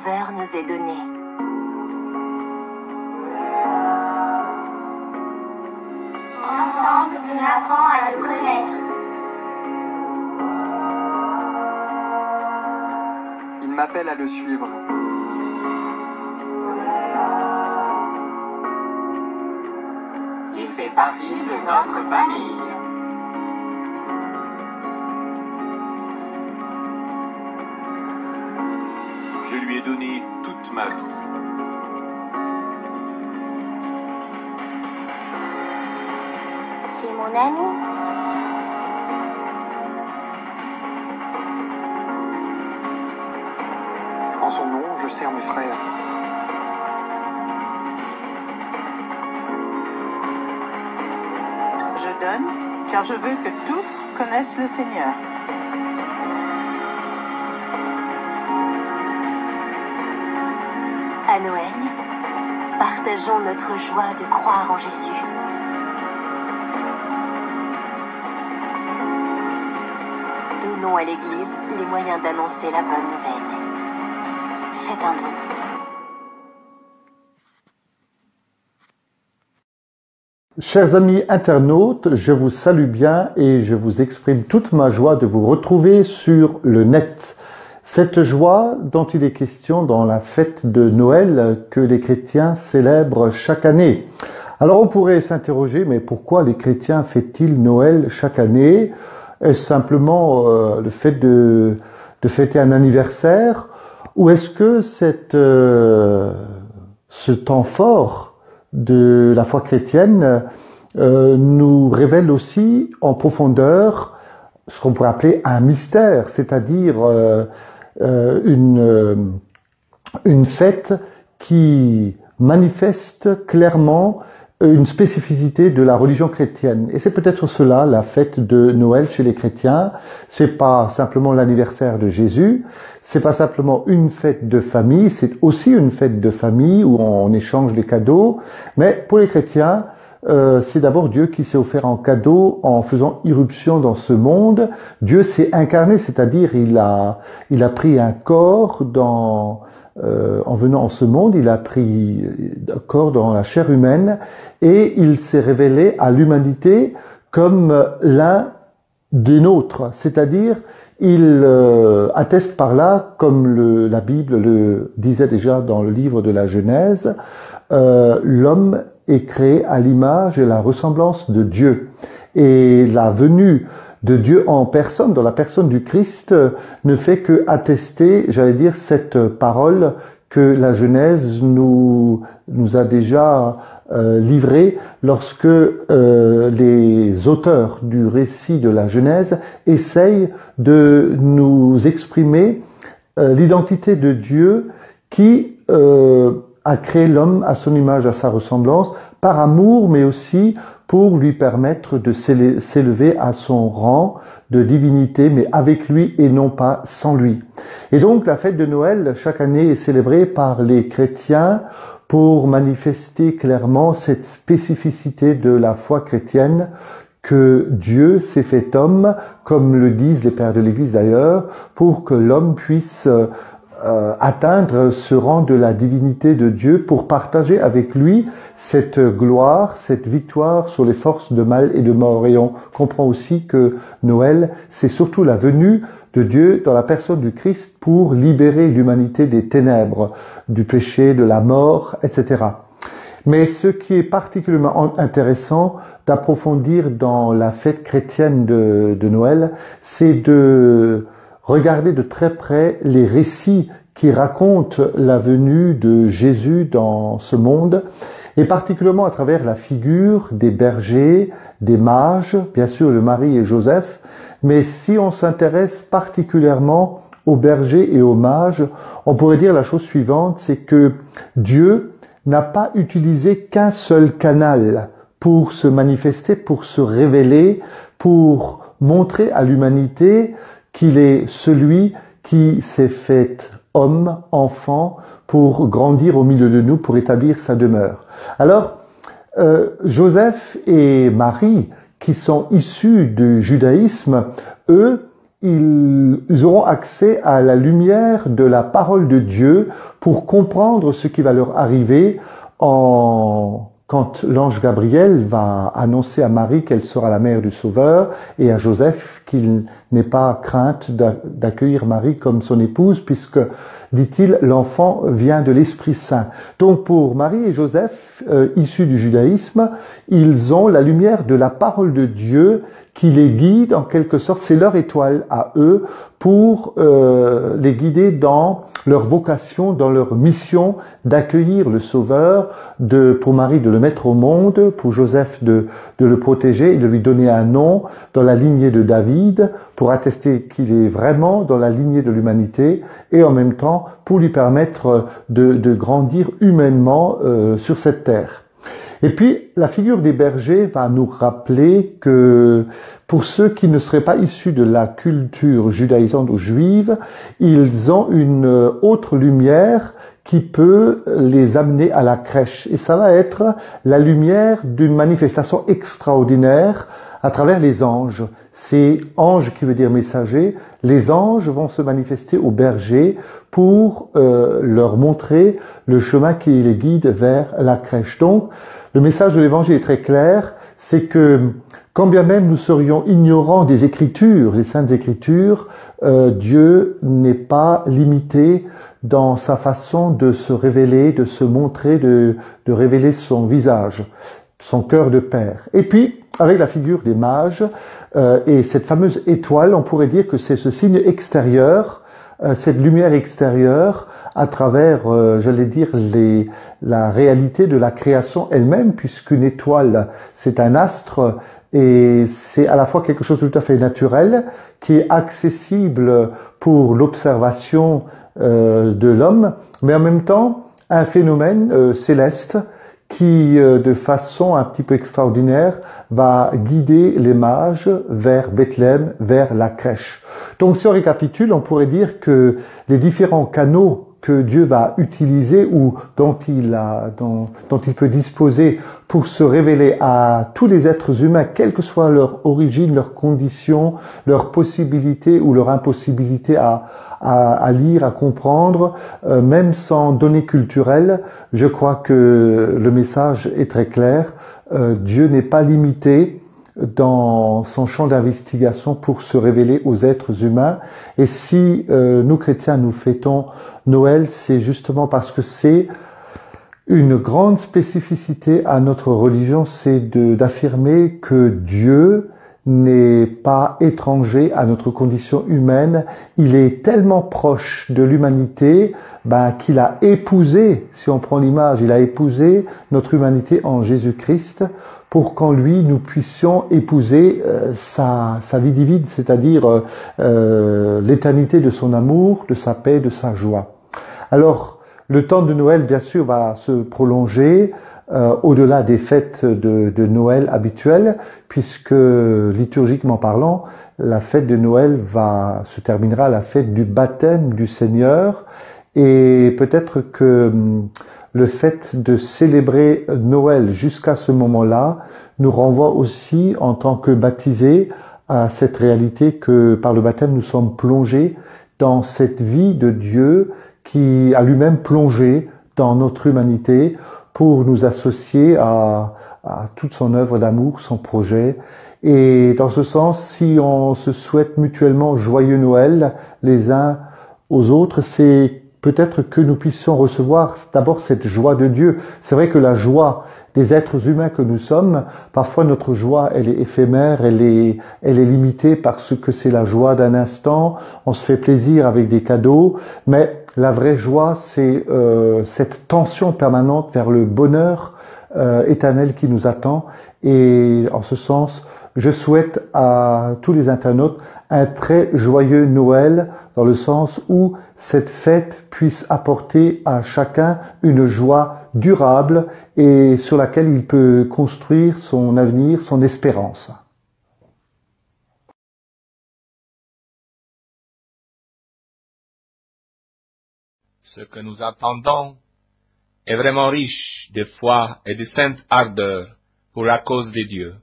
Sauveur nous est donné. Ensemble, on apprend à le connaître. Il m'appelle à le suivre. Il fait partie de notre famille. Je lui ai donné toute ma vie. C'est mon ami. En son nom, je sers mes frères. Je donne, car je veux que tous connaissent le Seigneur. À Noël, partageons notre joie de croire en Jésus. Donnons à l'Église les moyens d'annoncer la bonne nouvelle. Faites un don. Chers amis internautes, je vous salue bien et je vous exprime toute ma joie de vous retrouver sur le net. Cette joie dont il est question dans la fête de Noël que les chrétiens célèbrent chaque année. Alors on pourrait s'interroger, mais pourquoi les chrétiens fêtent-ils Noël chaque année? Est-ce simplement le fait de fêter un anniversaire? Ou est-ce que ce temps fort de la foi chrétienne nous révèle aussi en profondeur ce qu'on pourrait appeler un mystère, c'est-à-dire une fête qui manifeste clairement une spécificité de la religion chrétienne. Et c'est peut-être cela, la fête de Noël chez les chrétiens. C'est pas simplement l'anniversaire de Jésus, c'est pas simplement une fête de famille, c'est aussi une fête de famille où on échange les cadeaux. Mais pour les chrétiens, c'est d'abord Dieu qui s'est offert en cadeau en faisant irruption dans ce monde. Dieu s'est incarné, c'est-à-dire il a pris un corps en venant en ce monde, il a pris un corps dans la chair humaine et il s'est révélé à l'humanité comme l'un des nôtres, c'est-à-dire il atteste par là, comme la Bible le disait déjà dans le livre de la Genèse, l'homme est créé à l'image et la ressemblance de Dieu. Et la venue de Dieu en personne, dans la personne du Christ, ne fait que attester, j'allais dire, cette parole que la Genèse nous a déjà livrée lorsque les auteurs du récit de la Genèse essayent de nous exprimer l'identité de Dieu qui a créé l'homme à son image, à sa ressemblance, par amour, mais aussi pour lui permettre de s'élever à son rang de divinité, mais avec lui et non pas sans lui. Et donc la fête de Noël, chaque année, est célébrée par les chrétiens pour manifester clairement cette spécificité de la foi chrétienne que Dieu s'est fait homme, comme le disent les pères de l'Église d'ailleurs, pour que l'homme puisse atteindre ce rang de la divinité de Dieu pour partager avec lui cette gloire, cette victoire sur les forces de mal et de mort. Et on comprend aussi que Noël, c'est surtout la venue de Dieu dans la personne du Christ pour libérer l'humanité des ténèbres, du péché, de la mort, etc. Mais ce qui est particulièrement intéressant d'approfondir dans la fête chrétienne de Noël, c'est de regarder de très près les récits qui racontent la venue de Jésus dans ce monde, et particulièrement à travers la figure des bergers, des mages, bien sûr de Marie et Joseph, mais si on s'intéresse particulièrement aux bergers et aux mages, on pourrait dire la chose suivante, c'est que Dieu n'a pas utilisé qu'un seul canal pour se manifester, pour se révéler, pour montrer à l'humanité qu'il est celui qui s'est fait homme, enfant, pour grandir au milieu de nous, pour établir sa demeure. Alors, Joseph et Marie, qui sont issus du judaïsme, eux, ils auront accès à la lumière de la parole de Dieu pour comprendre ce qui va leur arriver quand l'ange Gabriel va annoncer à Marie qu'elle sera la mère du Sauveur et à Joseph qu'il n'ait pas crainte d'accueillir Marie comme son épouse puisque, dit-il, l'enfant vient de l'Esprit Saint. Donc pour Marie et Joseph, issus du judaïsme, ils ont la lumière de la parole de Dieu qui les guide en quelque sorte, c'est leur étoile à eux pour les guider dans leur vocation, dans leur mission d'accueillir le Sauveur, pour Marie de le mettre au monde, pour Joseph de le protéger et de lui donner un nom dans la lignée de David, pour attester qu'il est vraiment dans la lignée de l'humanité et en même temps pour lui permettre de grandir humainement sur cette terre. Et puis, la figure des bergers va nous rappeler que pour ceux qui ne seraient pas issus de la culture judaïsante ou juive, ils ont une autre lumière qui peut les amener à la crèche. Et ça va être la lumière d'une manifestation extraordinaire à travers les anges. C'est ange qui veut dire messager. Les anges vont se manifester aux bergers pour leur montrer le chemin qui les guide vers la crèche. Donc, le message de l'Évangile est très clair, c'est que quand bien même nous serions ignorants des Écritures, les Saintes Écritures, Dieu n'est pas limité dans sa façon de se révéler, de se montrer, de révéler son visage, son cœur de Père. Et puis, avec la figure des mages et cette fameuse étoile, on pourrait dire que c'est ce signe extérieur, cette lumière extérieure, à travers, j'allais dire, la réalité de la création elle-même, puisqu'une étoile, c'est un astre, et c'est à la fois quelque chose de tout à fait naturel, qui est accessible pour l'observation de l'homme, mais en même temps, un phénomène céleste qui, de façon un petit peu extraordinaire, va guider les mages vers Bethléem, vers la crèche. Donc si on récapitule, on pourrait dire que les différents canaux que Dieu va utiliser ou dont il peut disposer pour se révéler à tous les êtres humains, quelle que soit leur origine, leurs conditions, leurs possibilités ou leur impossibilité à lire, à comprendre, même sans données culturelles, je crois que le message est très clair. Dieu n'est pas limité dans son champ d'investigation pour se révéler aux êtres humains. Et si nous chrétiens nous fêtons Noël, c'est justement parce que c'est une grande spécificité à notre religion, c'est d'affirmer que Dieu n'est pas étranger à notre condition humaine. Il est tellement proche de l'humanité qu'il a épousé, si on prend l'image, il a épousé notre humanité en Jésus-Christ pour qu'en lui nous puissions épouser sa vie divine, c'est-à-dire l'éternité de son amour, de sa paix, de sa joie. Alors, le temps de Noël, bien sûr, va se prolonger au-delà des fêtes de Noël habituelles, puisque liturgiquement parlant, la fête de Noël se terminera à la fête du baptême du Seigneur, et peut-être que le fait de célébrer Noël jusqu'à ce moment-là nous renvoie aussi, en tant que baptisés, à cette réalité que par le baptême nous sommes plongés dans cette vie de Dieu qui a lui-même plongé dans notre humanité pour nous associer à toute son œuvre d'amour, son projet. Et dans ce sens, si on se souhaite mutuellement joyeux Noël les uns aux autres, c'est peut-être que nous puissions recevoir d'abord cette joie de Dieu. C'est vrai que la joie des êtres humains que nous sommes, parfois notre joie, elle est éphémère, elle est limitée parce que c'est la joie d'un instant, on se fait plaisir avec des cadeaux, mais la vraie joie, c'est cette tension permanente vers le bonheur éternel qui nous attend. Et en ce sens, je souhaite à tous les internautes un très joyeux Noël, dans le sens où cette fête puisse apporter à chacun une joie durable et sur laquelle il peut construire son avenir, son espérance. Ce que nous attendons est vraiment riche de foi et de sainte ardeur pour la cause de Dieu.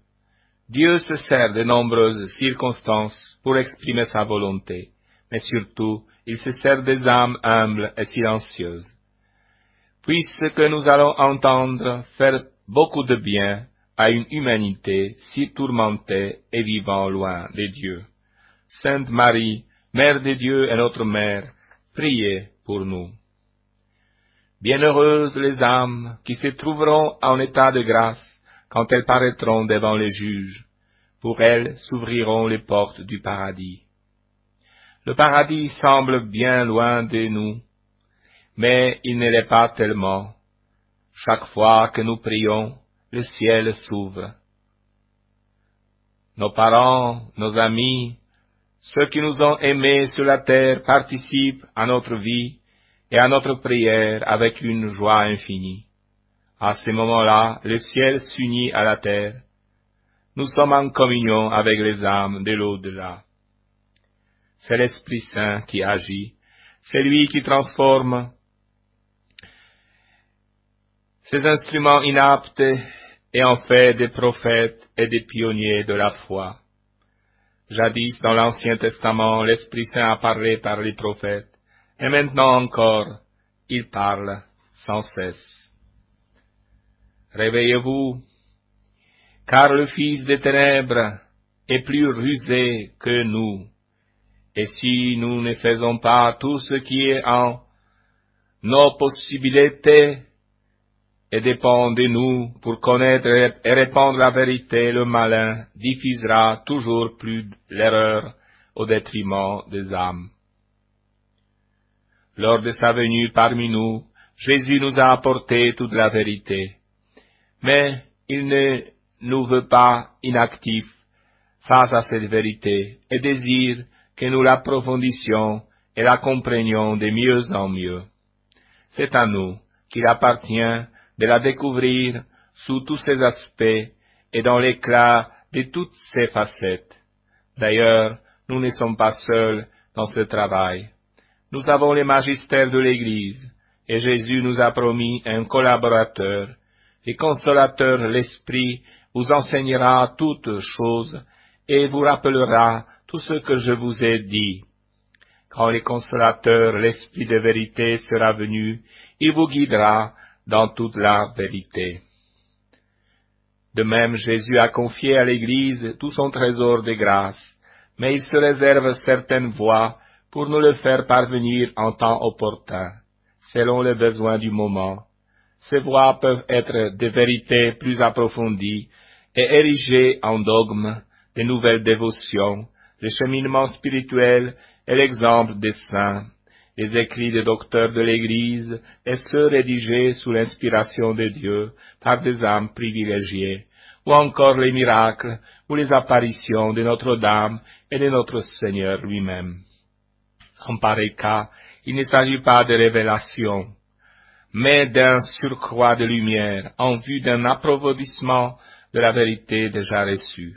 Dieu se sert de nombreuses circonstances pour exprimer sa volonté, mais surtout, il se sert des âmes humbles et silencieuses. Puisque nous allons entendre faire beaucoup de bien à une humanité si tourmentée et vivant loin de Dieu. Sainte Marie, Mère de Dieu et notre Mère, priez pour nous. Bienheureuses les âmes qui se trouveront en état de grâce quand elles paraîtront devant les juges. Pour elles s'ouvriront les portes du paradis. Le paradis semble bien loin de nous, mais il ne l'est pas tellement. Chaque fois que nous prions, le ciel s'ouvre. Nos parents, nos amis, ceux qui nous ont aimés sur la terre participent à notre vie et à notre prière avec une joie infinie. À ce moment-là, le ciel s'unit à la terre. Nous sommes en communion avec les âmes de l'au-delà. C'est l'Esprit Saint qui agit, c'est lui qui transforme ces instruments inaptes et en fait des prophètes et des pionniers de la foi. Jadis, dans l'Ancien Testament, l'Esprit Saint a parlé par les prophètes, et maintenant encore, il parle sans cesse. Réveillez-vous, car le Fils des ténèbres est plus rusé que nous, et si nous ne faisons pas tout ce qui est en nos possibilités, et dépend de nous pour connaître et répandre la vérité, le malin diffusera toujours plus l'erreur au détriment des âmes. Lors de sa venue parmi nous, Jésus nous a apporté toute la vérité, mais il ne nous veut pas inactifs face à cette vérité et désire que nous l'approfondissions et la comprenions de mieux en mieux. C'est à nous qu'il appartient de la découvrir sous tous ses aspects et dans l'éclat de toutes ses facettes. D'ailleurs, nous ne sommes pas seuls dans ce travail. Nous avons le magistère de l'Église, et Jésus nous a promis un collaborateur. Le consolateur, l'Esprit, vous enseignera toutes choses et vous rappellera tout ce que je vous ai dit. Quand le consolateur, l'Esprit de vérité, sera venu, il vous guidera dans toute la vérité. De même, Jésus a confié à l'Église tout son trésor de grâce, mais il se réserve certaines voies pour nous le faire parvenir en temps opportun, selon les besoins du moment. Ces voies peuvent être des vérités plus approfondies et érigées en dogmes, de nouvelles dévotions, le cheminement spirituel et l'exemple des saints, les écrits des docteurs de l'Église et ceux rédigés sous l'inspiration de Dieu par des âmes privilégiées, ou encore les miracles ou les apparitions de Notre-Dame et de notre Seigneur lui-même. En pareil cas, il ne s'agit pas de révélation, mais d'un surcroît de lumière en vue d'un approfondissement de la vérité déjà reçue.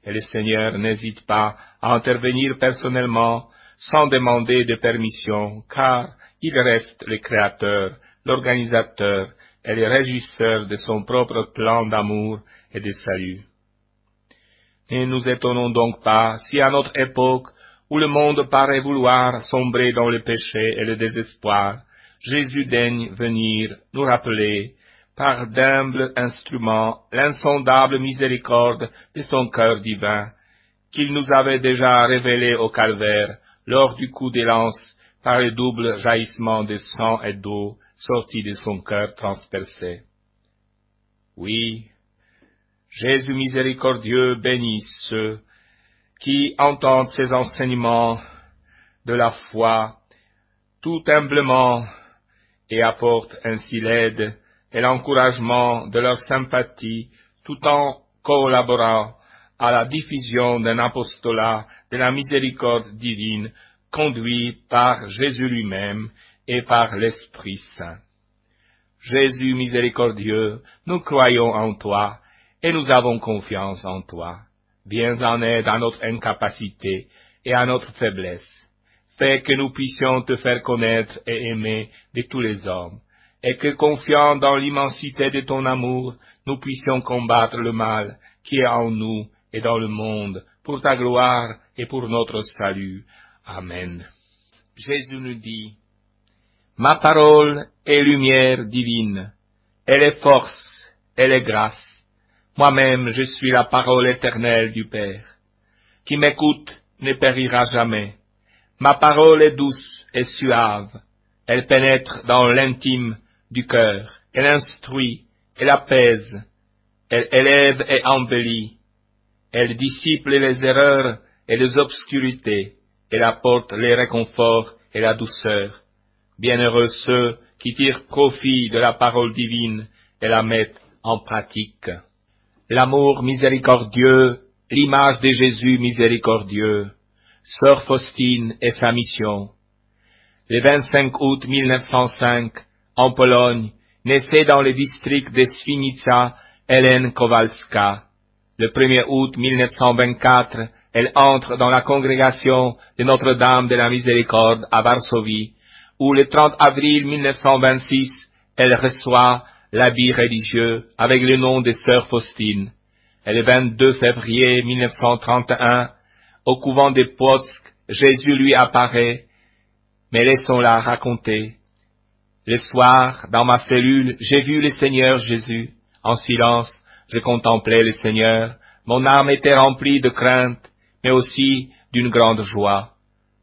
Et le Seigneur n'hésite pas à intervenir personnellement sans demander de permission, car il reste le Créateur, l'organisateur et le régisseur de son propre plan d'amour et de salut. Ne nous étonnons donc pas si à notre époque, où le monde paraît vouloir sombrer dans le péché et le désespoir, Jésus daigne venir nous rappeler, par d'humbles instruments, l'insondable miséricorde de son cœur divin, qu'il nous avait déjà révélé au calvaire, lors du coup de lance, par le double jaillissement de sang et d'eau sortis de son cœur transpercé. Oui, Jésus miséricordieux bénisse ceux qui entendent ces enseignements de la foi tout humblement et apportent ainsi l'aide et l'encouragement de leur sympathie tout en collaborant à la diffusion d'un apostolat de la miséricorde divine conduit par Jésus lui-même et par l'Esprit Saint. Jésus miséricordieux, nous croyons en toi et nous avons confiance en toi. Viens en aide à notre incapacité et à notre faiblesse. Fais que nous puissions te faire connaître et aimer de tous les hommes, et que, confiant dans l'immensité de ton amour, nous puissions combattre le mal qui est en nous et dans le monde, pour ta gloire et pour notre salut. Amen. Jésus nous dit, ma parole est lumière divine, elle est force, elle est grâce. Moi-même, je suis la parole éternelle du Père. Qui m'écoute ne périra jamais. Ma parole est douce et suave. Elle pénètre dans l'intime du cœur. Elle instruit, elle apaise. Elle élève et embellit. Elle dissipe les erreurs et les obscurités. Elle apporte les réconforts et la douceur. Bienheureux ceux qui tirent profit de la parole divine et la mettent en pratique. L'amour miséricordieux, l'image de Jésus miséricordieux, Sœur Faustine et sa mission. Le 25 août 1905, en Pologne, naissait dans le district de Świnica Hélène Kowalska. Le 1er août 1924, elle entre dans la congrégation de Notre-Dame de la Miséricorde à Varsovie, où le 30 avril 1926, elle reçoit l'habit religieux avec le nom de Sœur Faustine. Et le 22 février 1931, au couvent de Płock, Jésus lui apparaît, mais laissons-la raconter. Le soir, dans ma cellule, j'ai vu le Seigneur Jésus. En silence, je contemplais le Seigneur. Mon âme était remplie de crainte, mais aussi d'une grande joie.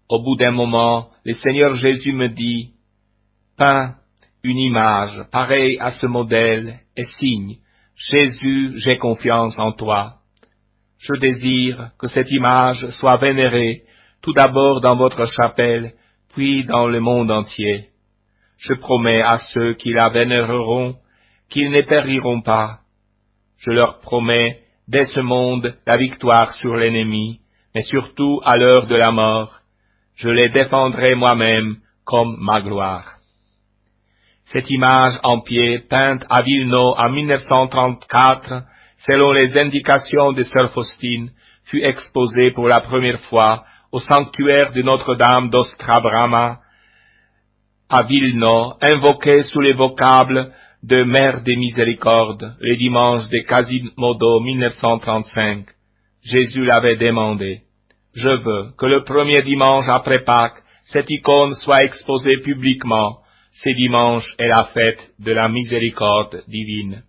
Au bout d'un moment, le Seigneur Jésus me dit, « Peins une image pareille à ce modèle et signe, Jésus, j'ai confiance en toi. Je désire que cette image soit vénérée, tout d'abord dans votre chapelle, puis dans le monde entier. Je promets à ceux qui la vénéreront qu'ils ne périront pas. Je leur promets, dès ce monde, la victoire sur l'ennemi, mais surtout à l'heure de la mort. Je les défendrai moi-même comme ma gloire. » Cette image en pied, peinte à Wilno en 1934, selon les indications de Sœur Faustine, fut exposée pour la première fois au sanctuaire de Notre-Dame d'Ostrabrama à Wilno, invoquée sous les vocables de Mère des Miséricordes, le dimanche de Quasimodo 1935. Jésus l'avait demandé. Je veux que le premier dimanche après Pâques, cette icône soit exposée publiquement. Ce dimanche est la fête de la miséricorde divine.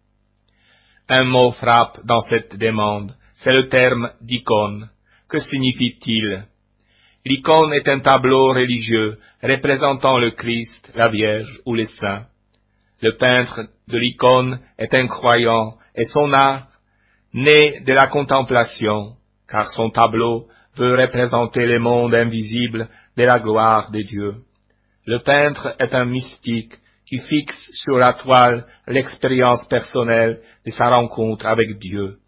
Un mot frappe dans cette demande, c'est le terme d'icône. Que signifie-t-il? L'icône est un tableau religieux représentant le Christ, la Vierge ou les saints. Le peintre de l'icône est un croyant et son art naît de la contemplation, car son tableau veut représenter le monde invisible de la gloire de Dieu. Le peintre est un mystique qui fixe sur la toile l'expérience personnelle de sa rencontre avec Dieu.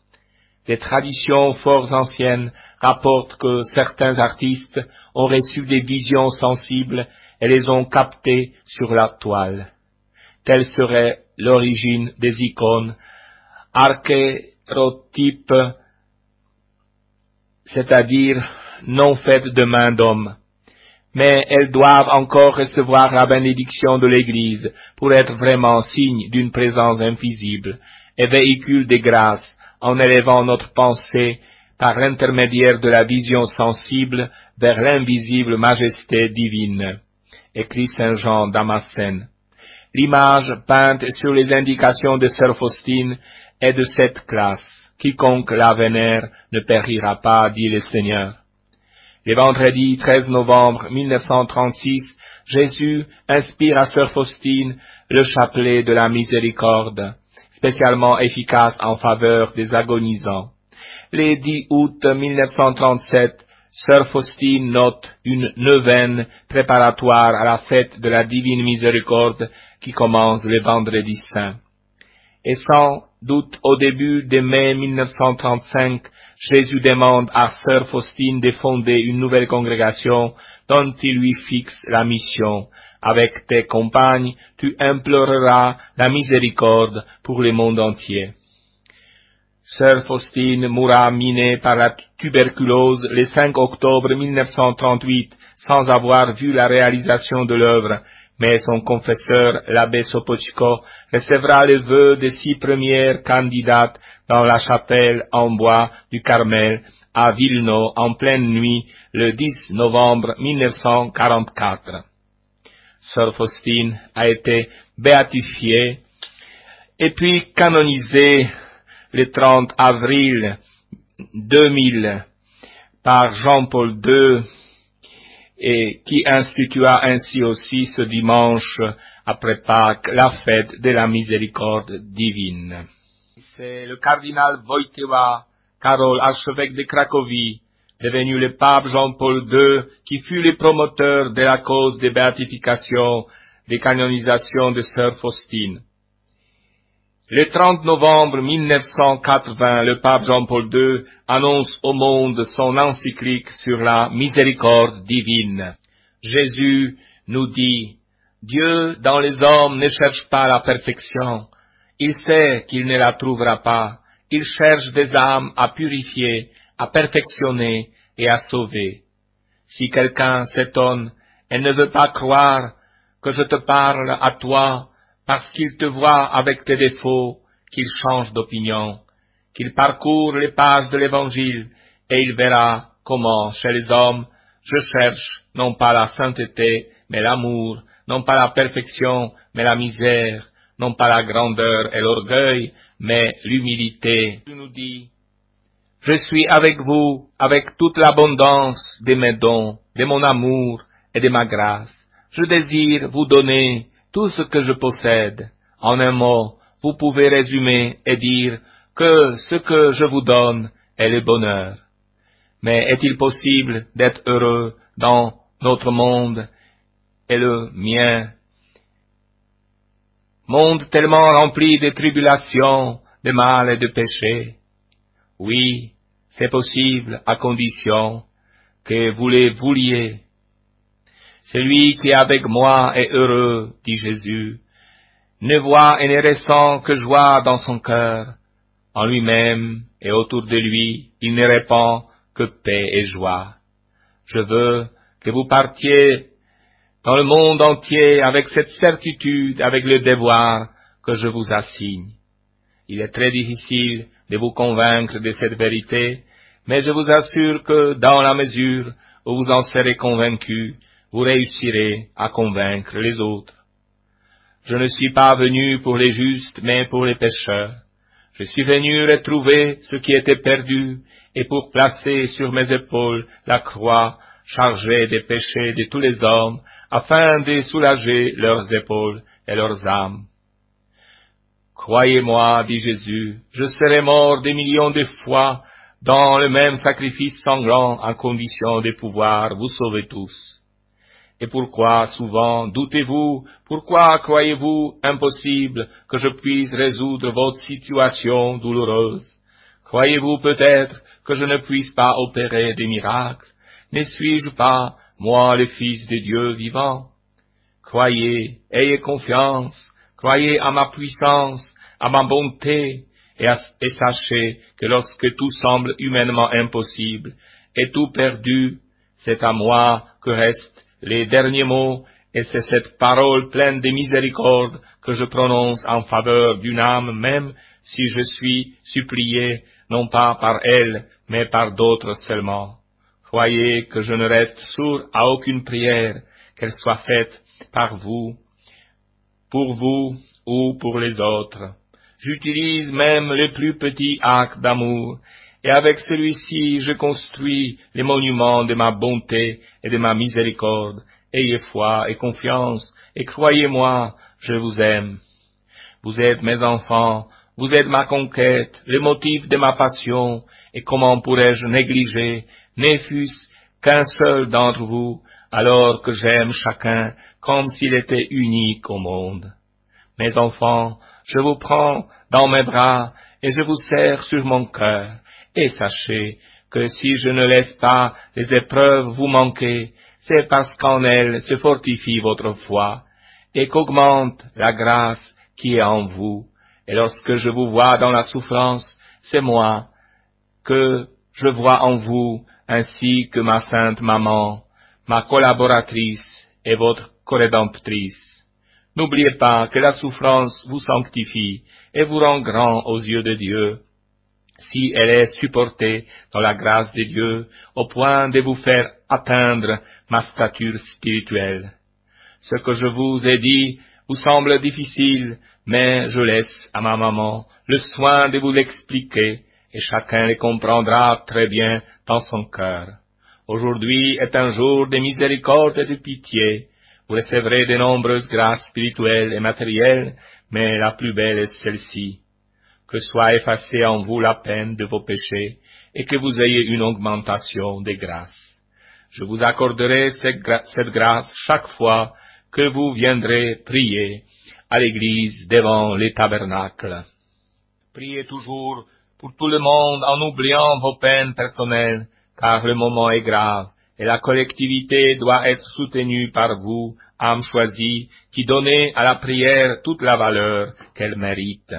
Les traditions fort anciennes rapportent que certains artistes ont reçu des visions sensibles et les ont captées sur la toile. Telle serait l'origine des icônes archérotypes, c'est-à-dire non faites de main d'homme. Mais elles doivent encore recevoir la bénédiction de l'Église pour être vraiment signe d'une présence invisible et véhicule des grâces en élevant notre pensée par l'intermédiaire de la vision sensible vers l'invisible majesté divine. Écrit Saint Jean Damascène. L'image peinte sur les indications de Sœur Faustine est de cette classe. Quiconque la vénère ne périra pas, dit le Seigneur. Le vendredi 13 novembre 1936, Jésus inspire à Sœur Faustine le chapelet de la miséricorde, spécialement efficace en faveur des agonisants. Le 10 août 1937, Sœur Faustine note une neuvaine préparatoire à la fête de la Divine Miséricorde qui commence le vendredi saint. Et sans doute au début de mai 1935, Jésus demande à Sœur Faustine de fonder une nouvelle congrégation dont il lui fixe la mission. Avec tes compagnes, tu imploreras la miséricorde pour le monde entier. Sœur Faustine mourra minée par la tuberculose le 5 octobre 1938 sans avoir vu la réalisation de l'œuvre, mais son confesseur, l'abbé Sopocko, recevra le vœu des 6 premières candidates dans la chapelle en bois du Carmel à Vilno en pleine nuit le 10 novembre 1944. Sœur Faustine a été béatifiée et puis canonisée le 30 avril 2000 par Jean-Paul II, et qui institua ainsi aussi ce dimanche après Pâques la fête de la miséricorde divine. C'est le cardinal Wojtyła Karol, archevêque de Cracovie, devenu le pape Jean-Paul II, qui fut le promoteur de la cause de béatification, des canonisations de sœur Faustine. Le 30 novembre 1980, le pape Jean-Paul II annonce au monde son encyclique sur la miséricorde divine. Jésus nous dit, Dieu dans les hommes ne cherche pas la perfection. Il sait qu'il ne la trouvera pas. Il cherche des âmes à purifier, à perfectionner et à sauver. Si quelqu'un s'étonne et ne veut pas croire que je te parle à toi, parce qu'il te voit avec tes défauts, qu'il change d'opinion, qu'il parcourt les pages de l'Évangile, et il verra comment, chez les hommes, je cherche non pas la sainteté, mais l'amour, non pas la perfection, mais la misère, non pas la grandeur et l'orgueil, mais l'humilité. Tu nous dis, je suis avec vous, avec toute l'abondance de mes dons, de mon amour et de ma grâce. Je désire vous donner tout ce que je possède. En un mot, vous pouvez résumer et dire que ce que je vous donne est le bonheur. Mais est-il possible d'être heureux dans notre monde et le mien? Monde tellement rempli de tribulations, de mal et de péché. Oui, c'est possible à condition que vous les vouliez. Celui qui est avec moi est heureux, dit Jésus, ne voit et ne ressent que joie dans son cœur. En lui-même et autour de lui, il ne répand que paix et joie. Je veux que vous partiez dans le monde entier avec cette certitude, avec le devoir que je vous assigne. Il est très difficile de vous convaincre de cette vérité, mais je vous assure que dans la mesure où vous en serez convaincus, vous réussirez à convaincre les autres. Je ne suis pas venu pour les justes, mais pour les pécheurs. Je suis venu retrouver ce qui était perdu, et pour placer sur mes épaules la croix chargée des péchés de tous les hommes, afin de soulager leurs épaules et leurs âmes. Croyez-moi, dit Jésus, je serai mort des millions de fois dans le même sacrifice sanglant, à condition de pouvoir vous sauver tous. Et pourquoi souvent doutez-vous, pourquoi croyez-vous impossible que je puisse résoudre votre situation douloureuse? Croyez-vous peut-être que je ne puisse pas opérer des miracles? Ne suis-je pas, moi, le Fils de Dieu vivant? Croyez, ayez confiance, croyez à ma puissance, à ma bonté, et sachez que lorsque tout semble humainement impossible et tout perdu, c'est à moi que restent les derniers mots, et c'est cette parole pleine de miséricorde que je prononce en faveur d'une âme, même si je suis supplié, non pas par elle, mais par d'autres seulement. Croyez que je ne reste sourd à aucune prière, qu'elle soit faite par vous, pour vous ou pour les autres. J'utilise même le plus petit acte d'amour, et avec celui-ci je construis les monuments de ma bonté et de ma miséricorde. Ayez foi et confiance, et croyez-moi, je vous aime. Vous êtes mes enfants, vous êtes ma conquête, le motif de ma passion, et comment pourrais-je négliger, ne fût-ce qu'un seul d'entre vous, alors que j'aime chacun comme s'il était unique au monde. Mes enfants, je vous prends dans mes bras, et je vous serre sur mon cœur. Et sachez que si je ne laisse pas les épreuves vous manquer, c'est parce qu'en elles se fortifie votre foi, et qu'augmente la grâce qui est en vous. Et lorsque je vous vois dans la souffrance, c'est moi que je vois en vous, ainsi que ma sainte maman, ma collaboratrice est votre corédemptrice. N'oubliez pas que la souffrance vous sanctifie et vous rend grand aux yeux de Dieu, si elle est supportée dans la grâce de Dieu au point de vous faire atteindre ma stature spirituelle. Ce que je vous ai dit vous semble difficile, mais je laisse à ma maman le soin de vous l'expliquer et chacun le comprendra très bien dans son cœur. Aujourd'hui est un jour de miséricorde et de pitié. Vous recevrez de nombreuses grâces spirituelles et matérielles, mais la plus belle est celle-ci. Que soit effacée en vous la peine de vos péchés et que vous ayez une augmentation des grâces. Je vous accorderai cette grâce chaque fois que vous viendrez prier à l'église devant les tabernacles. Priez toujours pour tout le monde en oubliant vos peines personnelles, car le moment est grave et la collectivité doit être soutenue par vous, âme choisie, qui donnez à la prière toute la valeur qu'elle mérite.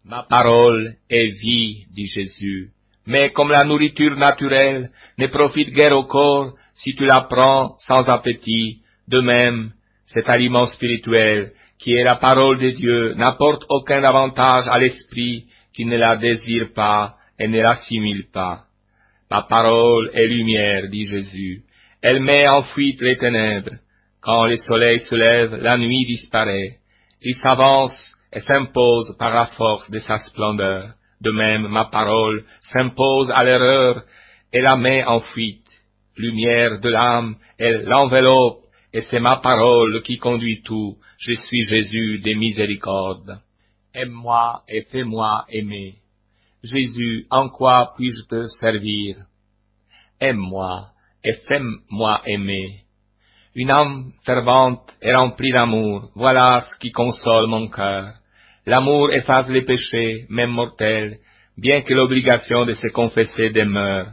Ma parole est vie, dit Jésus, mais comme la nourriture naturelle ne profite guère au corps si tu la prends sans appétit, de même, cet aliment spirituel, qui est la parole de Dieu, n'apporte aucun avantage à l'esprit qui ne la désire pas et ne l'assimile pas. Ma parole est lumière, dit Jésus. Elle met en fuite les ténèbres. Quand le soleil se lève, la nuit disparaît. Il s'avance et s'impose par la force de sa splendeur. De même, ma parole s'impose à l'erreur et la met en fuite. Lumière de l'âme, elle l'enveloppe, et c'est ma parole qui conduit tout. Je suis Jésus des miséricordes. Aime-moi et fais-moi aimer. Jésus, en quoi puis-je te servir? Aime-moi et fais-moi aimer. Une âme fervente et remplie d'amour, voilà ce qui console mon cœur. L'amour efface les péchés, même mortels, bien que l'obligation de se confesser demeure.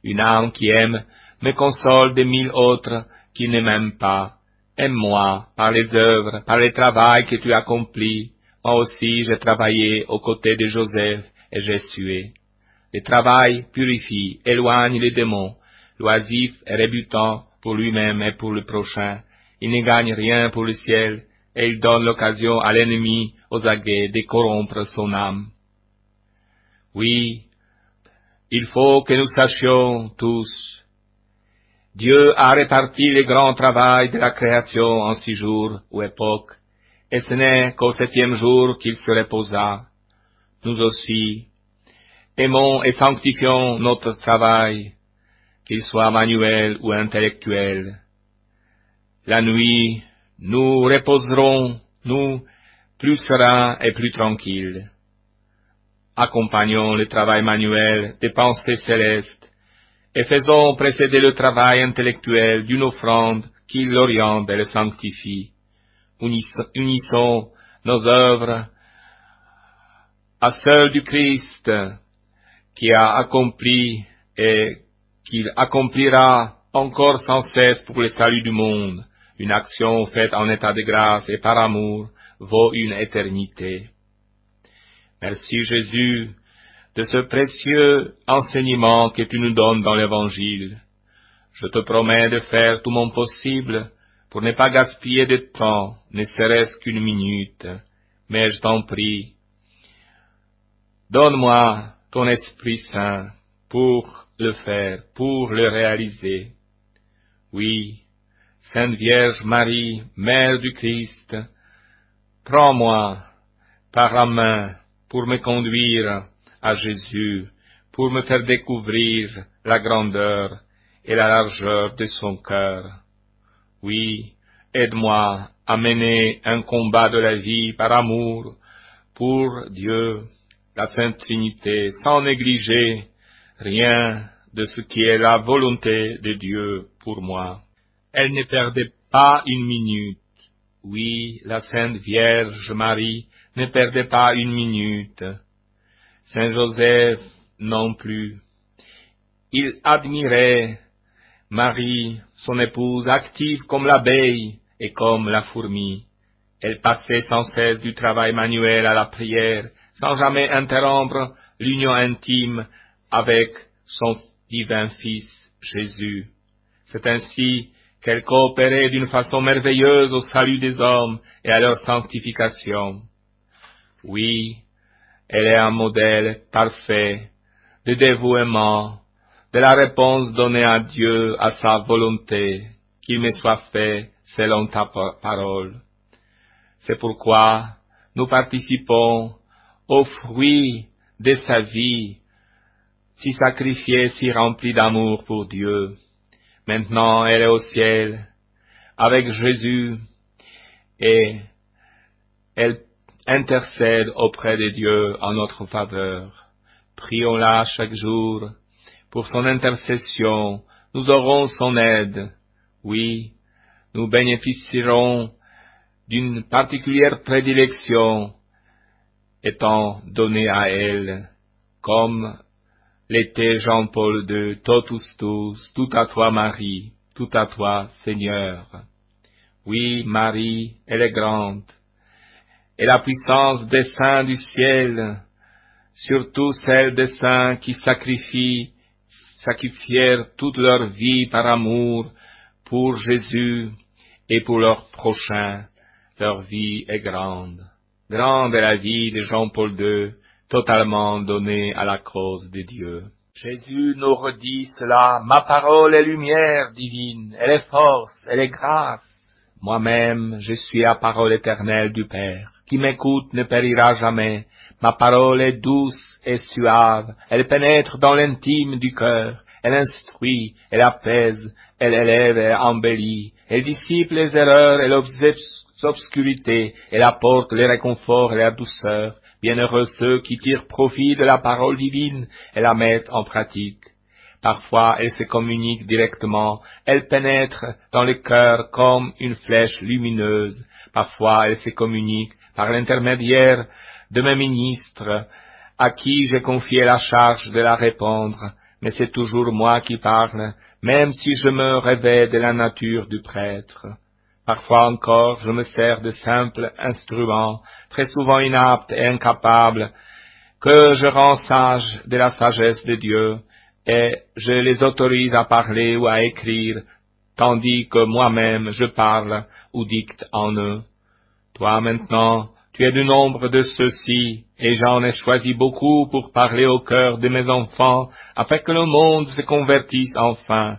Une âme qui aime me console de 1000 autres qui ne m'aiment pas. Aime-moi par les œuvres, par le travail que tu accomplis. Moi aussi j'ai travaillé aux côtés de Joseph et j'ai sué. Le travail purifie, éloigne les démons. L'oisif est rebutant pour lui-même et pour le prochain. Il ne gagne rien pour le ciel et il donne l'occasion à l'ennemi, aux aguets, de corrompre son âme. Oui, il faut que nous sachions tous. Dieu a réparti le grand travail de la création en 6 jours ou époques, et ce n'est qu'au 7e jour qu'il se reposa. Nous aussi, aimons et sanctifions notre travail, qu'il soit manuel ou intellectuel. La nuit, nous reposerons, nous, plus sereins et plus tranquilles. Accompagnons le travail manuel des pensées célestes, et faisons précéder le travail intellectuel d'une offrande qui l'oriente et le sanctifie. Unissons nos œuvres à celles du Christ qui a accompli et qu'il accomplira encore sans cesse pour le salut du monde. Une action faite en état de grâce et par amour vaut une éternité. Merci Jésus de ce précieux enseignement que tu nous donnes dans l'Évangile. Je te promets de faire tout mon possible pour ne pas gaspiller de temps, ne serait-ce qu'une minute, mais je t'en prie, donne-moi ton Esprit Saint pour le faire, pour le réaliser. Oui, Sainte Vierge Marie, Mère du Christ, prends-moi par la main pour me conduire à Jésus, pour me faire découvrir la grandeur et la largeur de son cœur. Oui, aide-moi à mener un combat de la vie par amour pour Dieu, la Sainte Trinité, sans négliger rien de ce qui est la volonté de Dieu pour moi. Elle ne perdait pas une minute. Oui, la Sainte Vierge Marie ne perdait pas une minute. Saint Joseph non plus. Il admirait Marie, son épouse, active comme l'abeille et comme la fourmi. Elle passait sans cesse du travail manuel à la prière, sans jamais interrompre l'union intime avec son divin Fils Jésus. C'est ainsi qu'elle coopérait d'une façon merveilleuse au salut des hommes et à leur sanctification. Oui, elle est un modèle parfait de dévouement, de la réponse donnée à Dieu à sa volonté, qu'il me soit fait selon ta parole. C'est pourquoi nous participons aux fruits de sa vie, si sacrifiée, si remplie d'amour pour Dieu. Maintenant, elle est au ciel, avec Jésus, et elle intercède auprès de Dieu en notre faveur. Prions-la chaque jour. Pour son intercession, nous aurons son aide. Oui, nous bénéficierons d'une particulière prédilection étant donnée à elle, comme l'était Jean-Paul II, totus tuus, tout à toi Marie, tout à toi Seigneur. Oui, Marie, elle est grande, et la puissance des saints du ciel, surtout celle des saints qui sacrifièrent toute leur vie par amour pour Jésus et pour leur prochain, leur vie est grande. Grande est la vie de Jean-Paul II, totalement donnée à la cause de Dieu. Jésus nous redit cela, ma parole est lumière divine, elle est force, elle est grâce. Moi-même, je suis la parole éternelle du Père. Qui m'écoute ne périra jamais. Ma parole est douce et suave, elle pénètre dans l'intime du cœur, elle instruit, elle apaise, elle élève et embellit, elle dissipe les erreurs et l'obscurité, elle apporte le réconfort et la douceur. Bienheureux ceux qui tirent profit de la parole divine et la mettent en pratique. Parfois, elle se communique directement, elle pénètre dans le cœur comme une flèche lumineuse. Parfois, elle se communique par l'intermédiaire de mes ministres, à qui j'ai confié la charge de la répandre, mais c'est toujours moi qui parle, même si je me revêts de la nature du prêtre. Parfois encore, je me sers de simples instruments, très souvent inaptes et incapables, que je rends sages de la sagesse de Dieu, et je les autorise à parler ou à écrire, tandis que moi-même je parle ou dicte en eux. Toi maintenant, tu es du nombre de ceux-ci, et j'en ai choisi beaucoup pour parler au cœur de mes enfants, afin que le monde se convertisse enfin.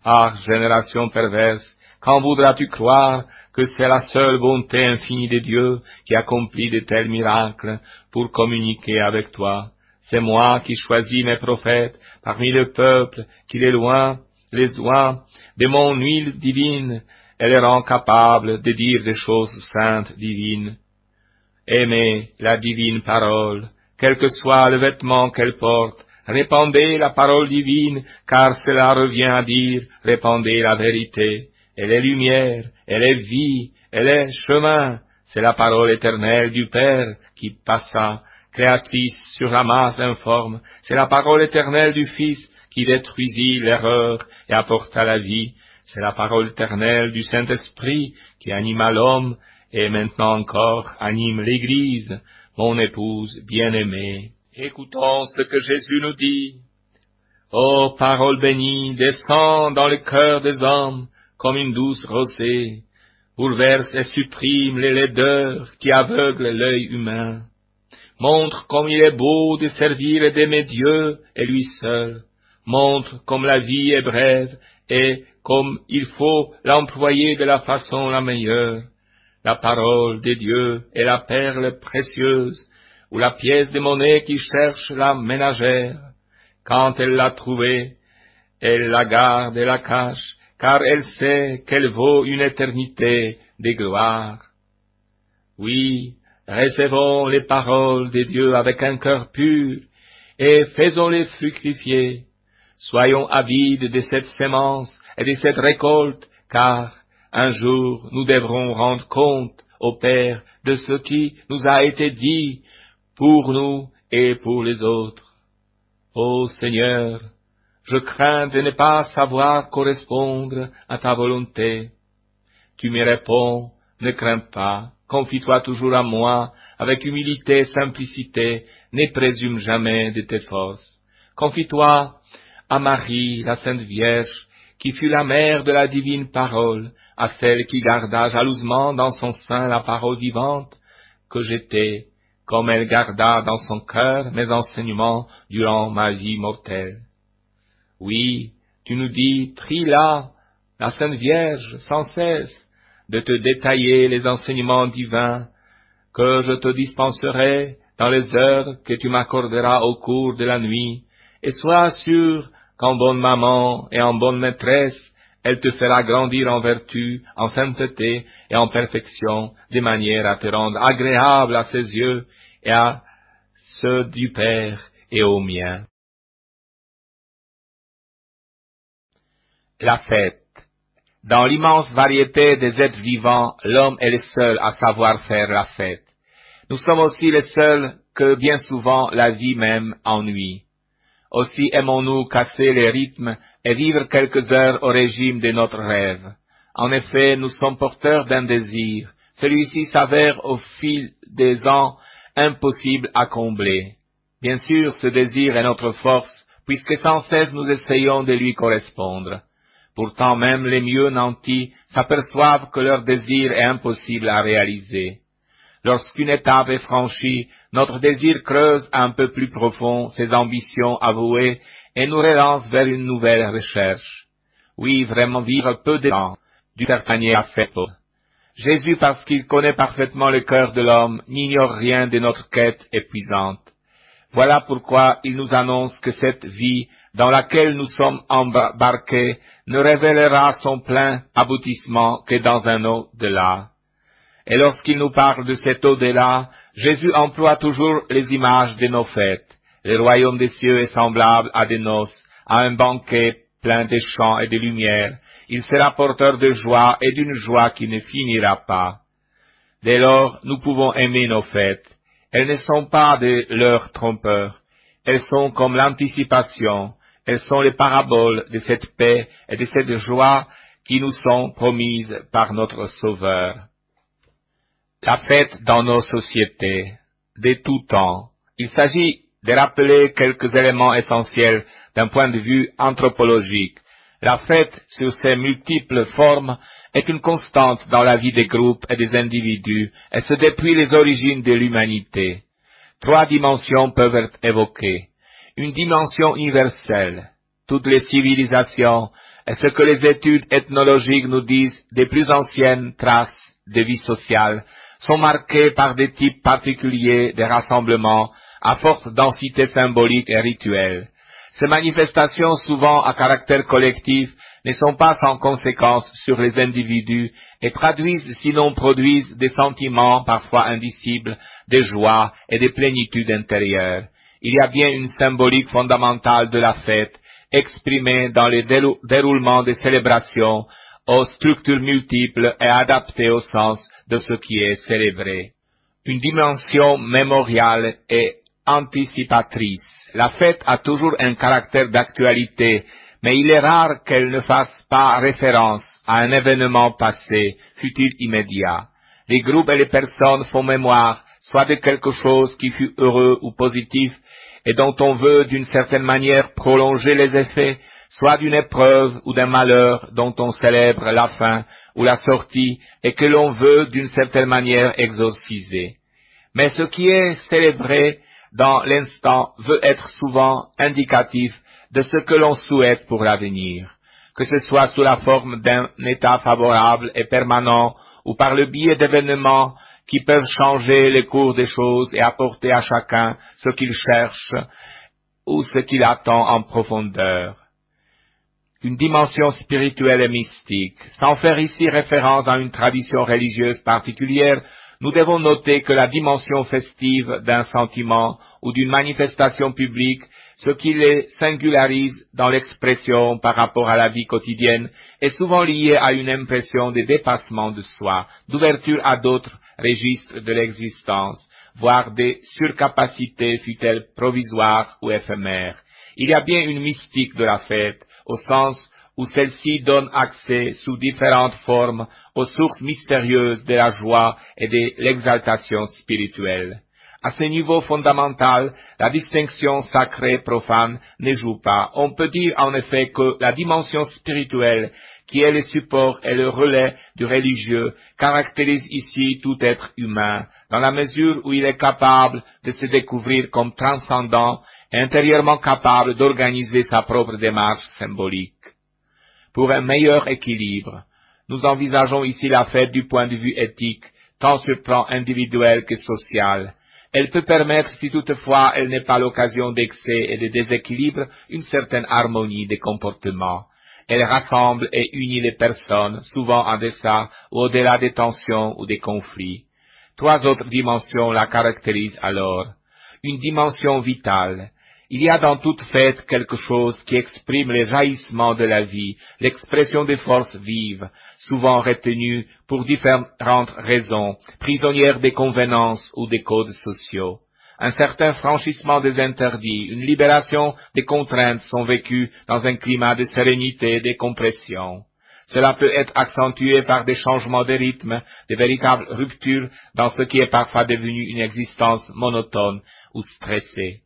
Ah, génération perverse, quand voudras-tu croire que c'est la seule bonté infinie de Dieu qui accomplit de tels miracles pour communiquer avec toi? C'est moi qui choisis mes prophètes parmi le peuple qui les oint de mon huile divine et les rend capables de dire des choses saintes divines. Aimez la divine parole, quel que soit le vêtement qu'elle porte, répandez la parole divine, car cela revient à dire, répandez la vérité. Elle est lumière, elle est vie, elle est chemin. C'est la parole éternelle du Père qui passa, créatrice sur la masse informe. C'est la parole éternelle du Fils qui détruisit l'erreur et apporta la vie. C'est la parole éternelle du Saint-Esprit qui anima l'homme et maintenant encore anime l'Église, mon épouse bien-aimée. Écoutons ce que Jésus nous dit. Ô parole bénie, descends dans le cœur des hommes comme une douce rosée, bouleverse et supprime les laideurs qui aveuglent l'œil humain. Montre comme il est beau de servir et d'aimer Dieu et lui seul. Montre comme la vie est brève et comme il faut l'employer de la façon la meilleure. La parole de Dieu est la perle précieuse, ou la pièce de monnaie qui cherche la ménagère. Quand elle l'a trouvée, elle la garde et la cache, car elle sait qu'elle vaut une éternité de gloire. Oui, recevons les paroles de Dieu avec un cœur pur, et faisons-les fructifier. Soyons avides de cette sémence et de cette récolte, car un jour, nous devrons rendre compte au Père de ce qui nous a été dit pour nous et pour les autres. Ô Seigneur, je crains de ne pas savoir correspondre à ta volonté. Tu me réponds, ne crains pas, confie-toi toujours à moi, avec humilité et simplicité, ne présume jamais de tes forces. Confie-toi à Marie, la Sainte Vierge, qui fut la mère de la divine parole, à celle qui garda jalousement dans son sein la parole vivante, que j'étais, comme elle garda dans son cœur mes enseignements durant ma vie mortelle. Oui, tu nous dis, prie-la, la Sainte Vierge, sans cesse, de te détailler les enseignements divins que je te dispenserai dans les heures que tu m'accorderas au cours de la nuit, et sois sûr qu'en bonne maman et en bonne maîtresse, elle te fera grandir en vertu, en sainteté et en perfection, de manière à te rendre agréable à ses yeux et à ceux du Père et aux miens. La fête. Dans l'immense variété des êtres vivants, l'homme est le seul à savoir faire la fête. Nous sommes aussi les seuls que bien souvent la vie même ennuie. Aussi aimons-nous casser les rythmes et vivre quelques heures au régime de notre rêve. En effet, nous sommes porteurs d'un désir. Celui-ci s'avère au fil des ans impossible à combler. Bien sûr, ce désir est notre force, puisque sans cesse nous essayons de lui correspondre. Pourtant même les mieux nantis s'aperçoivent que leur désir est impossible à réaliser. Lorsqu'une étape est franchie, notre désir creuse un peu plus profond ses ambitions avouées et nous relance vers une nouvelle recherche. Oui, vraiment vivre peu de temps, du certain à fait. Jésus, parce qu'il connaît parfaitement le cœur de l'homme, n'ignore rien de notre quête épuisante. Voilà pourquoi il nous annonce que cette vie dans laquelle nous sommes embarqués ne révélera son plein aboutissement que dans un au-delà. Et lorsqu'il nous parle de cet au-delà, Jésus emploie toujours les images de nos fêtes. Le royaume des cieux est semblable à des noces, à un banquet plein de chants et de lumière. Il sera porteur de joie et d'une joie qui ne finira pas. Dès lors, nous pouvons aimer nos fêtes. Elles ne sont pas des leurres trompeurs. Elles sont comme l'anticipation. Elles sont les paraboles de cette paix et de cette joie qui nous sont promises par notre Sauveur. La fête dans nos sociétés, de tout temps. Il s'agit de rappeler quelques éléments essentiels d'un point de vue anthropologique. La fête, sur ses multiples formes, est une constante dans la vie des groupes et des individus, et ce depuis les origines de l'humanité. 3 dimensions peuvent être évoquées. Une dimension universelle. Toutes les civilisations, et ce que les études ethnologiques nous disent des plus anciennes traces de vie sociale, sont marquées par des types particuliers de rassemblements à forte densité symbolique et rituelle. Ces manifestations, souvent à caractère collectif, ne sont pas sans conséquences sur les individus et traduisent, sinon produisent, des sentiments parfois indicibles, de joie et de plénitude intérieure. Il y a bien une symbolique fondamentale de la fête, exprimée dans le déroulement des célébrations, aux structures multiples et adaptées au sens de ce qui est célébré. Une dimension mémoriale et anticipatrice. La fête a toujours un caractère d'actualité, mais il est rare qu'elle ne fasse pas référence à un événement passé, fut-il immédiat. Les groupes et les personnes font mémoire, soit de quelque chose qui fut heureux ou positif, et dont on veut d'une certaine manière prolonger les effets, soit d'une épreuve ou d'un malheur dont on célèbre la fin ou la sortie et que l'on veut d'une certaine manière exorciser. Mais ce qui est célébré dans l'instant veut être souvent indicatif de ce que l'on souhaite pour l'avenir, que ce soit sous la forme d'un état favorable et permanent ou par le biais d'événements qui peuvent changer le cours des choses et apporter à chacun ce qu'il cherche ou ce qu'il attend en profondeur. Une dimension spirituelle et mystique. Sans faire ici référence à une tradition religieuse particulière, nous devons noter que la dimension festive d'un sentiment ou d'une manifestation publique, ce qui les singularise dans l'expression par rapport à la vie quotidienne, est souvent lié à une impression de dépassement de soi, d'ouverture à d'autres registres de l'existence, voire des surcapacités, fût-elles provisoires ou éphémères. Il y a bien une mystique de la fête, au sens où celle-ci donne accès sous différentes formes aux sources mystérieuses de la joie et de l'exaltation spirituelle. À ce niveau fondamental, la distinction sacrée-profane ne joue pas. On peut dire en effet que la dimension spirituelle, qui est le support et le relais du religieux, caractérise ici tout être humain, dans la mesure où il est capable de se découvrir comme transcendant et intérieurement capable d'organiser sa propre démarche symbolique. Pour un meilleur équilibre, nous envisageons ici la fête du point de vue éthique, tant sur le plan individuel que social. Elle peut permettre, si toutefois elle n'est pas l'occasion d'excès et de déséquilibre, une certaine harmonie des comportements. Elle rassemble et unit les personnes, souvent en deçà ou au-delà des tensions ou des conflits. Trois autres dimensions la caractérisent alors. Une dimension vitale. Il y a dans toute fête quelque chose qui exprime les jaillissements de la vie, l'expression des forces vives, souvent retenues pour différentes raisons, prisonnières des convenances ou des codes sociaux. Un certain franchissement des interdits, une libération des contraintes sont vécues dans un climat de sérénité et de compression. Cela peut être accentué par des changements de rythme, de véritables ruptures dans ce qui est parfois devenu une existence monotone ou stressée.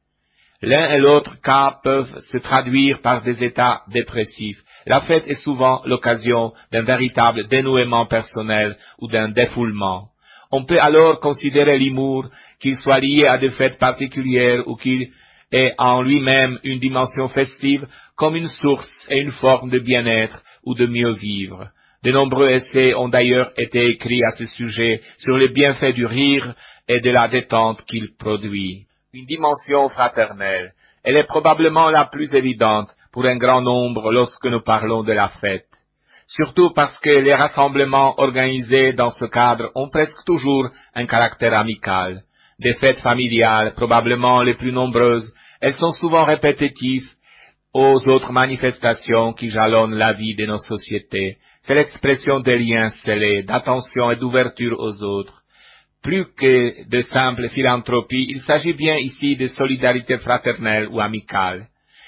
L'un et l'autre cas peuvent se traduire par des états dépressifs. La fête est souvent l'occasion d'un véritable dénouement personnel ou d'un défoulement. On peut alors considérer l'humour, qu'il soit lié à des fêtes particulières ou qu'il ait en lui-même une dimension festive, comme une source et une forme de bien-être ou de mieux vivre. De nombreux essais ont d'ailleurs été écrits à ce sujet sur les bienfaits du rire et de la détente qu'il produit. Une dimension fraternelle. Elle est probablement la plus évidente pour un grand nombre lorsque nous parlons de la fête. Surtout parce que les rassemblements organisés dans ce cadre ont presque toujours un caractère amical. Des fêtes familiales, probablement les plus nombreuses, elles sont souvent répétitives aux autres manifestations qui jalonnent la vie de nos sociétés. C'est l'expression des liens scellés, d'attention et d'ouverture aux autres. Plus que de simple philanthropie, il s'agit bien ici de solidarité fraternelle ou amicale.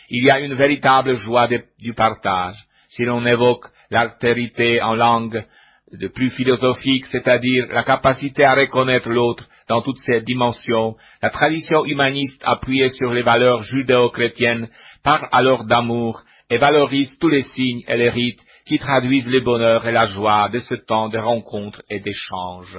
Il y a une véritable joie du partage. Si l'on évoque l'altérité en langue de plus philosophique, c'est-à-dire la capacité à reconnaître l'autre dans toutes ses dimensions, la tradition humaniste appuyée sur les valeurs judéo-chrétiennes parle alors d'amour et valorise tous les signes et les rites qui traduisent le bonheur et la joie de ce temps de rencontres et d'échanges.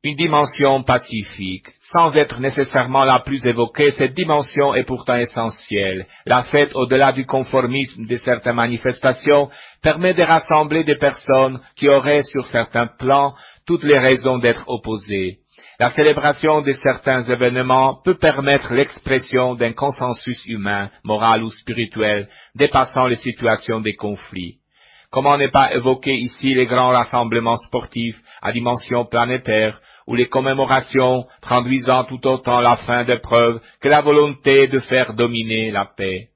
Une dimension pacifique. Sans être nécessairement la plus évoquée, cette dimension est pourtant essentielle. La fête, au-delà du conformisme de certaines manifestations, permet de rassembler des personnes qui auraient, sur certains plans, toutes les raisons d'être opposées. La célébration de certains événements peut permettre l'expression d'un consensus humain, moral ou spirituel, dépassant les situations des conflits. Comment ne pas évoquer ici les grands rassemblements sportifs à dimension planétaire, ou les commémorations traduisant tout autant la fin d'épreuves que la volonté de faire dominer la paix.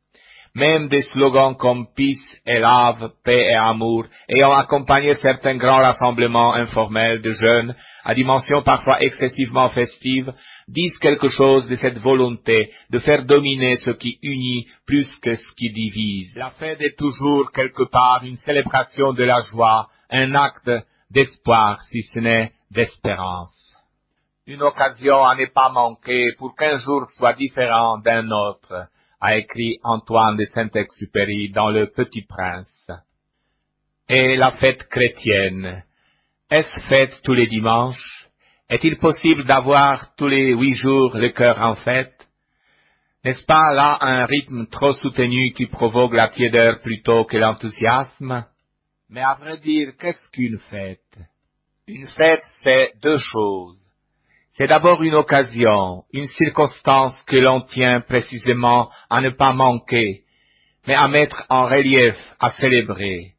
Même des slogans comme « Peace et Love »,« Paix et Amour » ayant accompagné certains grands rassemblements informels de jeunes, à dimension parfois excessivement festive, disent quelque chose de cette volonté de faire dominer ce qui unit plus que ce qui divise. La fête est toujours quelque part une célébration de la joie, un acte d'espoir si ce n'est d'espérance. Une occasion à ne pas manquer pour qu'un jour soit différent d'un autre, a écrit Antoine de Saint-Exupéry dans Le Petit Prince. Et la fête chrétienne, est-ce fête tous les dimanches? Est-il possible d'avoir tous les 8 jours le cœur en fête? N'est-ce pas là un rythme trop soutenu qui provoque la tiédeur plutôt que l'enthousiasme? Mais à vrai dire, qu'est-ce qu'une fête? Une fête, c'est deux choses. C'est d'abord une occasion, une circonstance que l'on tient précisément à ne pas manquer, mais à mettre en relief, à célébrer.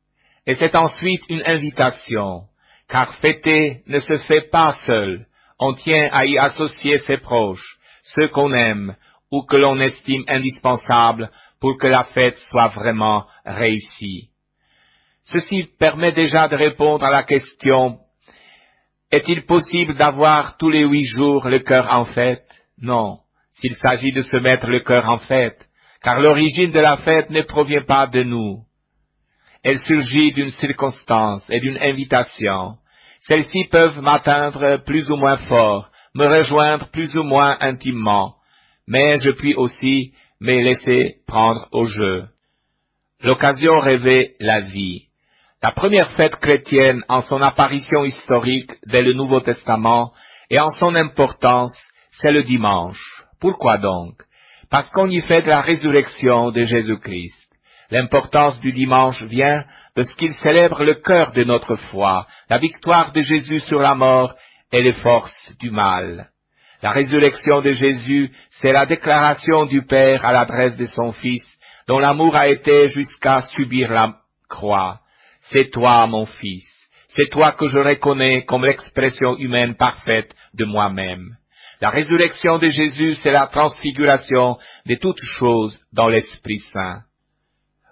Et c'est ensuite une invitation, car fêter ne se fait pas seul. On tient à y associer ses proches, ceux qu'on aime ou que l'on estime indispensables pour que la fête soit vraiment réussie. Ceci permet déjà de répondre à la question: est-il possible d'avoir tous les 8 jours le cœur en fête? Non, s'il s'agit de se mettre le cœur en fête, car l'origine de la fête ne provient pas de nous. Elle surgit d'une circonstance et d'une invitation. Celles-ci peuvent m'atteindre plus ou moins fort, me rejoindre plus ou moins intimement, mais je puis aussi me laisser prendre au jeu. L'occasion rêvait la vie. La première fête chrétienne en son apparition historique dès le Nouveau Testament et en son importance, c'est le dimanche. Pourquoi donc? Parce qu'on y fête la résurrection de Jésus-Christ. L'importance du dimanche vient de ce qu'il célèbre le cœur de notre foi, la victoire de Jésus sur la mort et les forces du mal. La résurrection de Jésus, c'est la déclaration du Père à l'adresse de son Fils, dont l'amour a été jusqu'à subir la croix. C'est toi, mon Fils, c'est toi que je reconnais comme l'expression humaine parfaite de moi-même. La résurrection de Jésus, c'est la transfiguration de toutes choses dans l'Esprit Saint.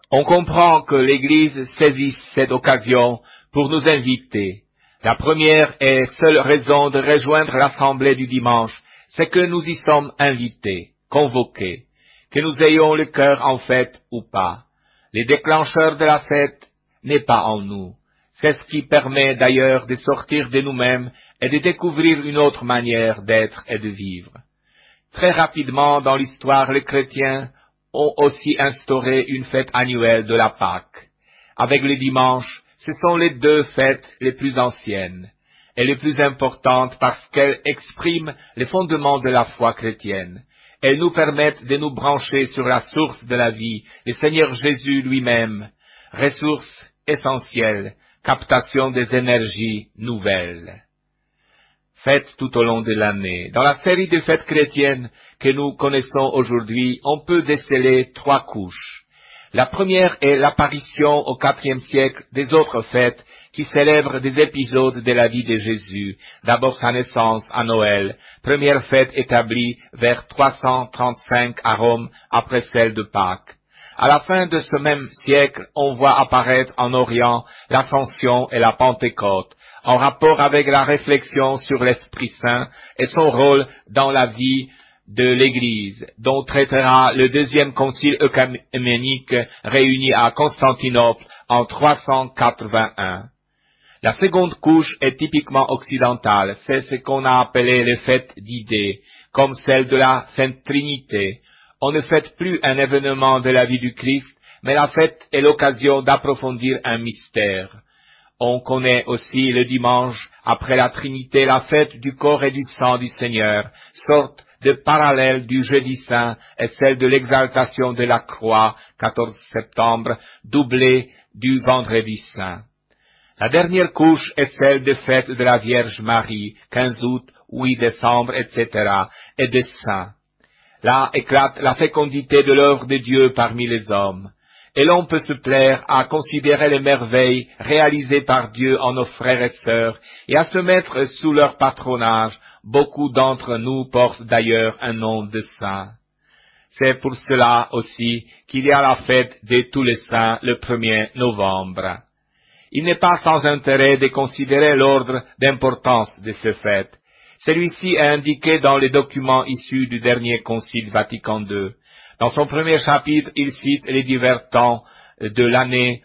On comprend que l'Église saisisse cette occasion pour nous inviter. La première et seule raison de rejoindre l'assemblée du dimanche, c'est que nous y sommes invités, convoqués, que nous ayons le cœur en fête ou pas. Les déclencheurs de la fête n'est pas en nous. C'est ce qui permet d'ailleurs de sortir de nous-mêmes et de découvrir une autre manière d'être et de vivre. Très rapidement dans l'histoire, les chrétiens ont aussi instauré une fête annuelle de la Pâque. Avec le dimanche, ce sont les deux fêtes les plus anciennes et les plus importantes parce qu'elles expriment les fondements de la foi chrétienne. Elles nous permettent de nous brancher sur la source de la vie, le Seigneur Jésus lui-même, ressource essentielle, captation des énergies nouvelles. Fêtes tout au long de l'année. Dans la série de fêtes chrétiennes que nous connaissons aujourd'hui, on peut déceler 3 couches. La première est l'apparition au IVe siècle des autres fêtes qui célèbrent des épisodes de la vie de Jésus. D'abord sa naissance à Noël, première fête établie vers 335 à Rome après celle de Pâques. À la fin de ce même siècle, on voit apparaître en Orient l'Ascension et la Pentecôte, en rapport avec la réflexion sur l'Esprit Saint et son rôle dans la vie de l'Église, dont traitera le deuxième concile œcuménique réuni à Constantinople en 381. La seconde couche est typiquement occidentale, c'est ce qu'on a appelé les fêtes d'idées, comme celle de la Sainte Trinité. On ne fête plus un événement de la vie du Christ, mais la fête est l'occasion d'approfondir un mystère. On connaît aussi le dimanche, après la Trinité, la fête du corps et du sang du Seigneur, sorte de parallèle du jeudi saint et celle de l'exaltation de la croix, 14 septembre, doublée du vendredi saint. La dernière couche est celle des fêtes de la Vierge Marie, 15 août, 8 décembre, etc., et des saints. Là éclate la fécondité de l'œuvre de Dieu parmi les hommes. Et l'on peut se plaire à considérer les merveilles réalisées par Dieu en nos frères et sœurs, et à se mettre sous leur patronage. Beaucoup d'entre nous portent d'ailleurs un nom de saint. C'est pour cela aussi qu'il y a la fête de tous les saints le 1er novembre. Il n'est pas sans intérêt de considérer l'ordre d'importance de ces fêtes. Celui-ci est indiqué dans les documents issus du dernier Concile Vatican II. Dans son premier chapitre, il cite les divers temps de l'année,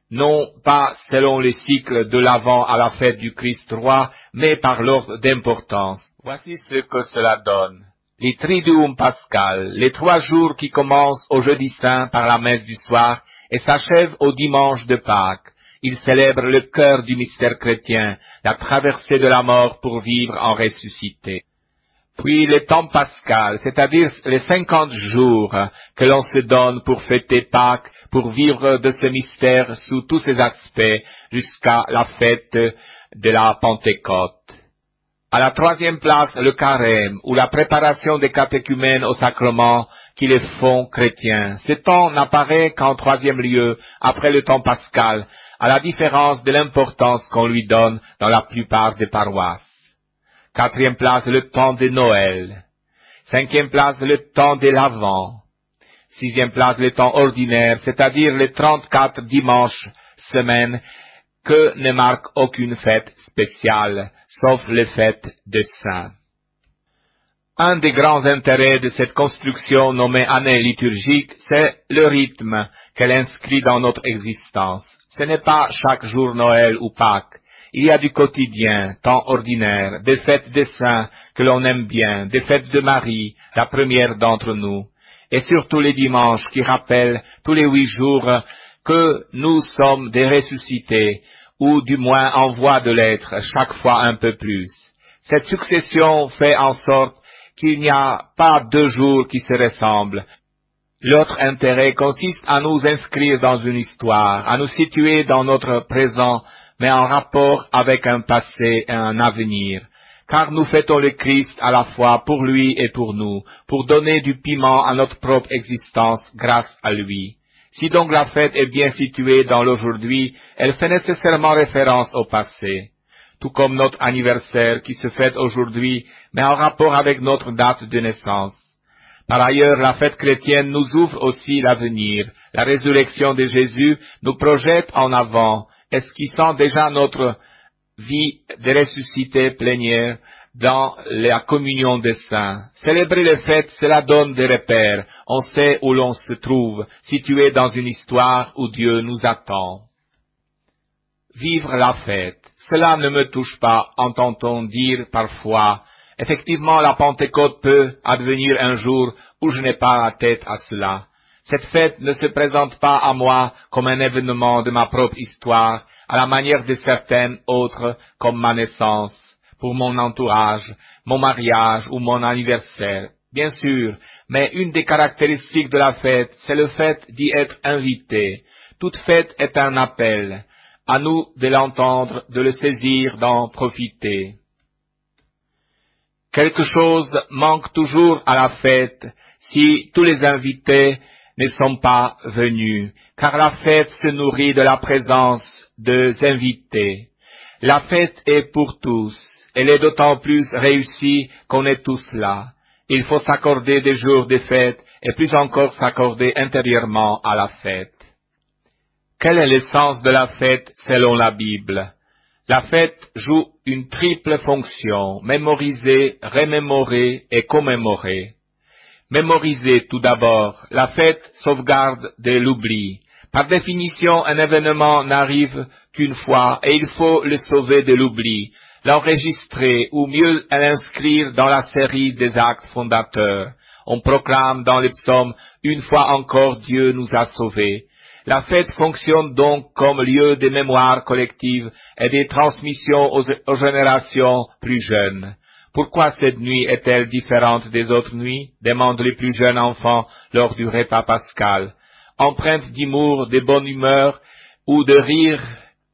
non pas selon les cycles de l'Avent à la fête du Christ roi, mais par l'ordre d'importance. Voici ce que cela donne. Les Triduum Pascal, les 3 jours qui commencent au jeudi saint par la messe du soir et s'achèvent au dimanche de Pâques. Ils célèbrent le cœur du mystère chrétien, la traversée de la mort pour vivre en ressuscité. Puis le temps pascal, c'est-à-dire les 50 jours que l'on se donne pour fêter Pâques, pour vivre de ce mystère sous tous ses aspects, jusqu'à la fête de la Pentecôte. À la 3e place, le carême, ou la préparation des catéchumènes au sacrement qui les font chrétiens. Ce temps n'apparaît qu'en 3e lieu, après le temps pascal, à la différence de l'importance qu'on lui donne dans la plupart des paroisses. 4e place, le temps de Noël. 5e place, le temps de l'Avent. 6e place, le temps ordinaire, c'est-à-dire les 34 dimanches semaine que ne marque aucune fête spéciale, sauf les fêtes de saints. Un des grands intérêts de cette construction nommée année liturgique, c'est le rythme qu'elle inscrit dans notre existence. Ce n'est pas chaque jour Noël ou Pâques. il y a du quotidien, temps ordinaire, des fêtes des saints que l'on aime bien, des fêtes de Marie, la première d'entre nous, et surtout les dimanches qui rappellent tous les 8 jours que nous sommes des ressuscités, ou du moins en voie de l'être, chaque fois un peu plus. Cette succession fait en sorte qu'il n'y a pas 2 jours qui se ressemblent. L'autre intérêt consiste à nous inscrire dans une histoire, à nous situer dans notre présent, mais en rapport avec un passé et un avenir. Car nous fêtons le Christ à la fois pour lui et pour nous, pour donner du piment à notre propre existence grâce à lui. Si donc la fête est bien située dans l'aujourd'hui, elle fait nécessairement référence au passé. Tout comme notre anniversaire qui se fête aujourd'hui, mais en rapport avec notre date de naissance. Par ailleurs, la fête chrétienne nous ouvre aussi l'avenir. La résurrection de Jésus nous projette en avant, esquissant déjà notre vie de ressuscité plénière dans la communion des saints. Célébrer les fêtes, cela donne des repères. On sait où l'on se trouve, situé dans une histoire où Dieu nous attend. Vivre la fête, cela ne me touche pas, entend-on dire parfois. Effectivement, la Pentecôte peut advenir un jour où je n'ai pas la tête à cela. Cette fête ne se présente pas à moi comme un événement de ma propre histoire, à la manière de certaines autres comme ma naissance, pour mon entourage, mon mariage ou mon anniversaire. Bien sûr, mais une des caractéristiques de la fête, c'est le fait d'y être invité. Toute fête est un appel. À nous de l'entendre, de le saisir, d'en profiter. Quelque chose manque toujours à la fête si tous les invités ne sont pas venus, car la fête se nourrit de la présence des invités. La fête est pour tous, elle est d'autant plus réussie qu'on est tous là. Il faut s'accorder des jours de fête et plus encore s'accorder intérieurement à la fête. Quel est le sens de la fête selon la Bible? La fête joue une triple fonction, mémoriser, remémorer et commémorer. Mémoriser tout d'abord, la fête sauvegarde de l'oubli. Par définition, un événement n'arrive qu'une fois et il faut le sauver de l'oubli, l'enregistrer ou mieux l'inscrire dans la série des actes fondateurs. On proclame dans les psaumes « Une fois encore Dieu nous a sauvés ». La fête fonctionne donc comme lieu de mémoire collective et de transmission aux générations plus jeunes. Pourquoi cette nuit est-elle différente des autres nuits? Demandent les plus jeunes enfants lors du repas pascal. Empreinte d'humour, de bonne humeur ou de rire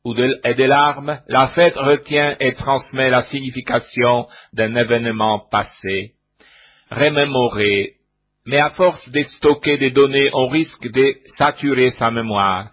et de larmes, la fête retient et transmet la signification d'un événement passé. Remémorer. Mais à force de stocker des données, on risque de saturer sa mémoire.